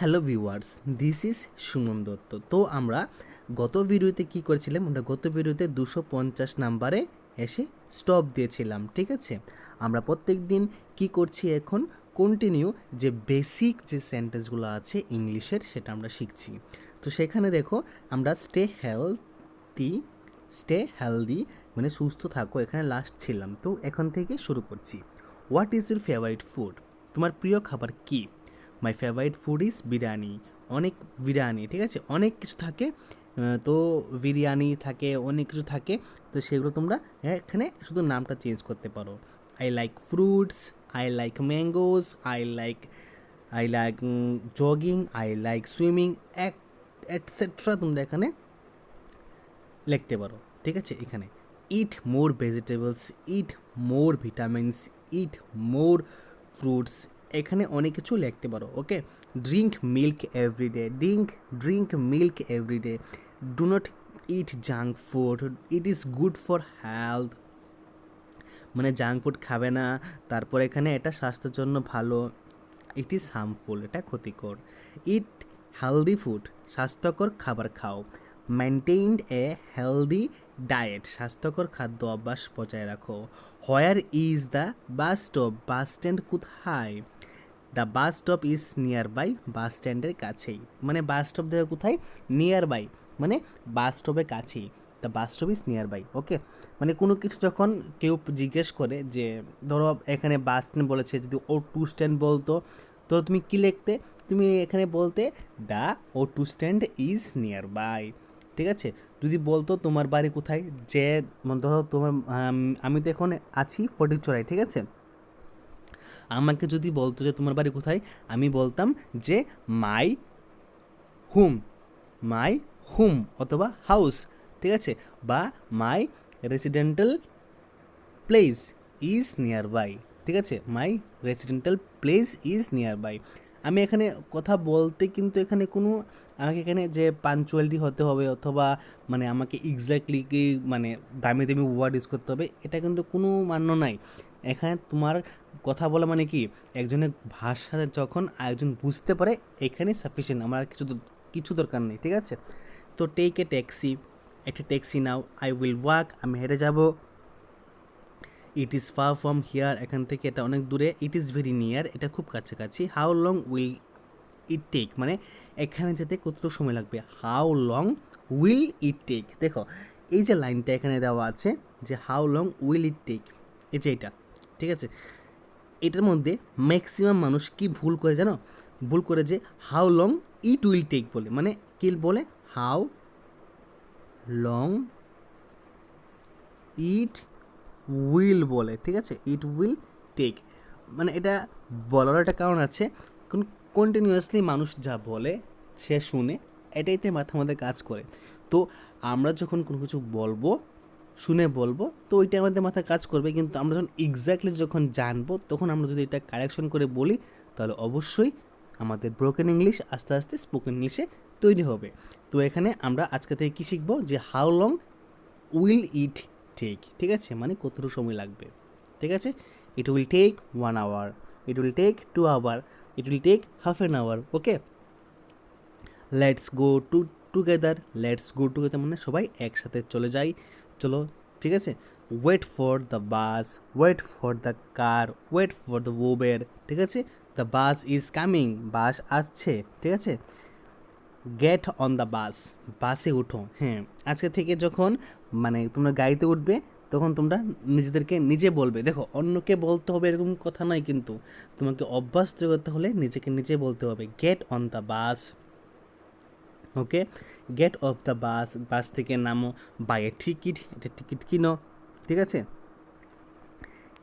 Hello viewers, this is Suman Dutta. তো আমরা গত ভিডিওতে কি করেছিলাম, আমরা গত ভিডিওতে 250 নাম্বারে এসে স্টপ দিয়েছিলাম। ঠিক আছে, আমরা প্রত্যেক দিন কী করছি এখন, কন্টিনিউ যে বেসিক যে সেন্টেন্সগুলো আছে ইংলিশের সেটা আমরা শিখছি। তো সেখানে দেখো আমরা স্টে হেলদি মানে সুস্থ থাকো, এখানে লাস্ট ছিলাম। তো এখন থেকে শুরু করছি। What is your favourite food? তোমার প্রিয় খাবার কী? My favourite food is biryani. অনেক বিরিয়ানি, ঠিক আছে, অনেক কিছু থাকে। তো বিরিয়ানি থাকে, অনেক কিছু থাকে। তো সেগুলো তোমরা এখানে শুধু নামটা চেঞ্জ করতে পারো। I like fruits, I like mangoes, I like jogging, I like swimming, etcetera তোমরা এখানে লিখতে পারো। ঠিক আছে, এখানে eat more vegetables, eat more vitamins, eat more fruits, এখানে অনেক কিছু লিখতে পারো। Okay, drink milk every day, drink milk every day, do not eat junk food, it is good for health, মানে জাঙ্ক ফুড খাবে না। তারপর এখানে এটা স্বাস্থ্যের জন্য ভালো। ইট ইজ হার্মফুল, এটা ক্ষতিকর। ইট হেলদি ফুড, স্বাস্থ্যকর খাবার খাও। মেনটেইনড এ হেলদি ডায়েট, স্বাস্থ্যকর খাদ্য অভ্যাস বজায় রাখো। Where is the bus stop, bus stand কোথায়? The bus stop is nearby, bus স্ট্যান্ডের কাছেই, মানে বাস স্টপ দেখো কোথায়, নিয়ার বাই, মানে বাস স্টপের কাছেই। The bus stop is nearby. Okay, মানে কোনো কিছু যখন কেউ জিজ্ঞেস করে যে ধরো এখানে বাস স্ট্যান্ড বলেছে, যদি ও টু স্ট্যান্ড বলতো তো তুমি কী লিখতে? তুমি এখানে বলতে the auto stand is nearby. ঠিক আছে, যদি বলতো তোমার বাড়ি কোথায়, যে ধরো তোমার আমি তো এখন আছি ফটিকছড়ায়, ঠিক আছে, আমাকে যদি বলতো যে তোমার বাড়ি কোথায়, আমি বলতাম যে মাই হুম, মাই হুম অথবা হাউস, ঠিক আছে, বা my residential place is nearby. ঠিক আছে, my residential place is nearby. আমি এখানে কথা বলতে কিন্তু এখানে কোনো, আমাকে এখানে যে পাঞ্চুয়ালিটি হতে হবে অথবা মানে আমাকে এক্স্যাক্টলি কি মানে দামি দামি ওয়ার্ড ইউজ করতে হবে, এটা কিন্তু কোনো মান্য নাই। এখানে তোমার কথা বলা মানে কি, একজনের ভাষা যখন একজন বুঝতে পারে এখানেই সাফিসিয়েন্ট, আমার আর কিছু দরকার নেই। ঠিক আছে, তো টেক এ ট্যাক্সি, একটা taxi now. I will walk, আমি হেঁটে যাব। It is far from here, এখান থেকে এটা অনেক দূরে। ইট ইজ ভেরি নিয়ার, এটা খুব কাছাকাছি। How long will it take, মানে এখানে যেতে কতটুকু সময় লাগবে। How long will it take, দেখো এই যে লাইনটা এখানে দেওয়া আছে যে how long will it take, এই যে এটা, ঠিক আছে, এটার মধ্যে ম্যাক্সিমাম মানুষ কি ভুল করে জানো? ভুল করে যে how long it will take বলে, মানে কি বলে হাউ লং ইট উইল বলে। ঠিক আছে, ইট উইল টেক, মানে এটা বলার একটা কারণ আছে, কারণ কন্টিনিউয়াসলি মানুষ যা বলে সে শুনে, এটাইতে মাথা মধ্যে কাজ করে। তো আমরা যখন কোনো কিছু বলবো, শুনে বলবো, তো ওইটা আমাদের মাথায় কাজ করবে, কিন্তু আমরা যখন এক্স্যাক্টলি যখন জানবো তখন আমরা যদি এটা কারেকশন করে বলি, তাহলে অবশ্যই আমাদের ব্রোকেন ইংলিশ আস্তে আস্তে স্পোকেন ইংলিশে তৈরি হবে। তো এখানে আমরা আজকে থেকে কী শিখবো, যে how long will it take, ঠিক আছে, মানে কতটুকু সময় লাগবে। ঠিক আছে, it will take 1 hour, it will take 2 hour, it will take half an hour. Okay, let's go together, let's go together মানে সবাই একসাথে চলে যাই, চলো। ঠিক আছে, wait for the bus, wait for the car, wait for the Uber. ঠিক আছে, the bus is coming, bus আসছে। ঠিক আছে, গেট অন দ্য বাস, বাসে উঠো। হ্যাঁ, আজকে থেকে যখন মানে তোমরা গাড়িতে উঠবে তখন তোমরা নিজেদেরকে নিজে বলবে। দেখো অন্যকে বলতে হবে এরকম কথা নয়, কিন্তু তোমাকে অভ্যাস করতে হলে নিজেকে নিজে বলতে হবে get on the bus. Okay, get off the bus, bus থেকে নামো। বাই এ টিকিট, এটা টিকিট কিনো। ঠিক আছে,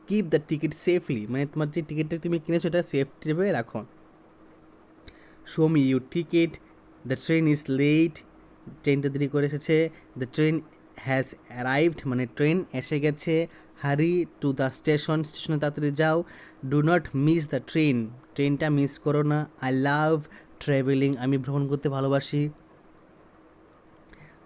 কিপ দ্য টিকিট সেফলি, মানে তোমার যে টিকিটটা তুমি কিনেছো এটা সেফটিভাবে রাখো। Show me your ticket, the train is late, ট্রেনটা দেরি করে এসেছে। দ্য ট্রেন হ্যাজ অ্যারাইভড, মানে ট্রেন এসে গেছে। হারি টু দ্য স্টেশন, স্টেশনে তাড়াতাড়ি যাও। Do not miss the train, ট্রেনটা মিস করো না। আই লাভ ট্রাভেলিং, আমি ভ্রমণ করতে ভালোবাসি।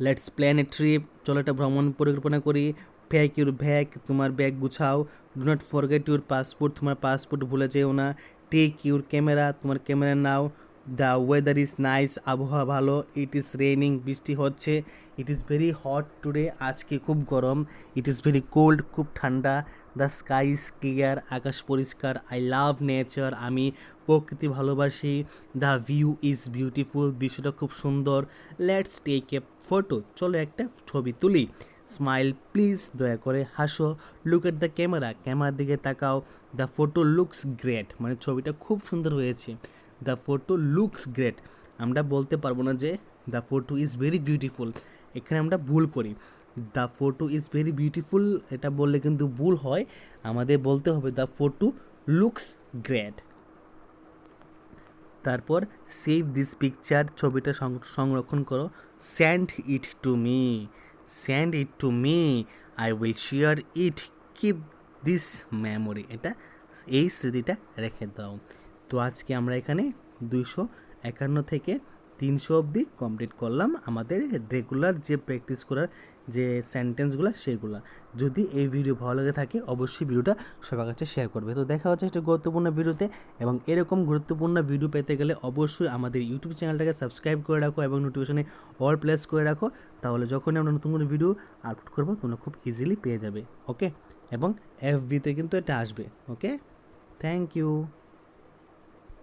লেটস প্ল্যান এ ট্রিপ, চলো একটা ভ্রমণ পরিকল্পনা করি। প্যাক ইউর ব্যাগ, তোমার ব্যাগ গুছাও। Do not forget your passport, তোমার পাসপোর্ট ভুলে যেও না। টেক ইউর ক্যামেরা, তোমার ক্যামেরা নাও। দ্য ওয়েদার ইজ নাইস, আবহাওয়া ভালো। ইট ইজ রেইনিং, বৃষ্টি হচ্ছে। It is very hot today, আজকে খুব গরম। ইট ইজ ভেরি কোল্ড, খুব ঠান্ডা। দ্য স্কাই ইজ ক্লিয়ার, আকাশ পরিষ্কার। আই লাভ নেচার, আমি প্রকৃতি ভালোবাসি। দ্য ভিউ ইজ বিউটিফুল, দৃশ্যটা খুব সুন্দর। লেটস টেক এ ফটো, চলো একটা ছবি তুলি। স্মাইল প্লিজ, দয়া করে হাসো। লুক এট দ্য ক্যামেরা, ক্যামেরার দিকে তাকাও। দ্য ফটো লুকস গ্রেট, মানে ছবিটা খুব সুন্দর হয়েছে। দ্য ফটো লুকস গ্রেট, আমরা বলতে পারবো না যে the photo is very beautiful, এখানে আমরা ভুল করি। The photo is very beautiful এটা বললে কিন্তু ভুল হয়, আমাদের বলতে হবে দ্য ফটো লুকস গ্রেট। তারপর সেভ দিস পিকচার, ছবিটা সংরক্ষণ করো। Send it to me, send it to me, I will share it, keep this memory, এটা এই স্মৃতিটা রেখে দাও। তো আজকে আমরা এখানে 251 থেকে 300 অবধি কমপ্লিট করলাম আমাদের রেগুলার যে প্র্যাকটিস করার যে সেন্টেন্সগুলো সেগুলো। যদি এই ভিডিও ভালো লাগে থাকে অবশ্যই ভিডিওটা সবার কাছে শেয়ার করবে। তো দেখা হচ্ছে একটা গুরুত্বপূর্ণ ভিডিওতে, এবং এরকম গুরুত্বপূর্ণ ভিডিও পেতে গেলে অবশ্যই আমাদের ইউটিউব চ্যানেলটাকে সাবস্ক্রাইব করে রাখো এবং নোটিফিকেশনে অল প্লেস করে রাখো, তাহলে যখনই আমরা নতুন কোনো ভিডিও আপলোড করবো তোমরা খুব ইজিলি পেয়ে যাবে। ওকে, এবং এফবিতে কিন্তু এটা আসবে। ওকে, থ্যাংক ইউ।